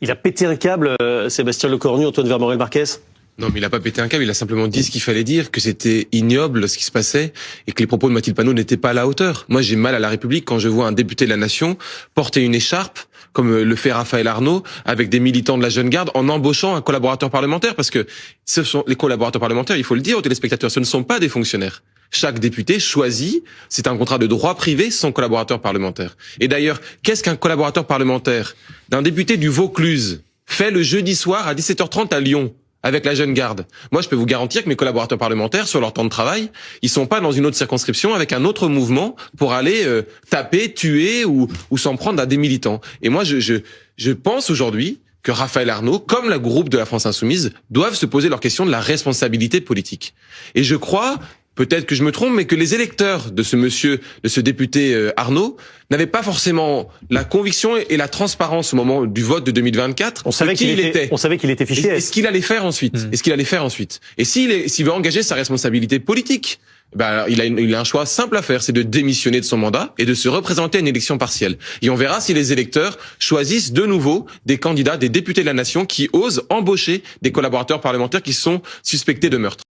Il a pété un câble, Sébastien Lecornu, Antoine Vermorel-Marquez? Non, mais il a pas pété un câble, il a simplement dit ce qu'il fallait dire, que c'était ignoble ce qui se passait et que les propos de Mathilde Panot n'étaient pas à la hauteur. Moi, j'ai mal à la République quand je vois un député de la Nation porter une écharpe, comme le fait Raphaël Arnaud, avec des militants de la Jeune Garde, en embauchant un collaborateur parlementaire, parce que ce sont les collaborateurs parlementaires, il faut le dire aux téléspectateurs, ce ne sont pas des fonctionnaires. Chaque député choisit, c'est un contrat de droit privé, son collaborateur parlementaire. Et d'ailleurs, qu'est-ce qu'un collaborateur parlementaire d'un député du Vaucluse fait le jeudi soir à 17h30 à Lyon avec la Jeune Garde? Moi, je peux vous garantir que mes collaborateurs parlementaires, sur leur temps de travail, ils sont pas dans une autre circonscription avec un autre mouvement pour aller taper, tuer ou s'en prendre à des militants. Et moi, je pense aujourd'hui que Raphaël Arnaud, comme le groupe de la France Insoumise, doivent se poser leur question de la responsabilité politique. Et je crois, peut-être que je me trompe, mais que les électeurs de ce monsieur, de ce député Arnaud, n'avaient pas forcément la conviction et la transparence au moment du vote de 2024. On savait qu'il était fiché. Et ce qu'il allait faire ensuite. Et s'il veut engager sa responsabilité politique, il a un choix simple à faire, c'est de démissionner de son mandat et de se représenter à une élection partielle. Et on verra si les électeurs choisissent de nouveau des candidats, des députés de la nation qui osent embaucher des collaborateurs parlementaires qui sont suspectés de meurtre.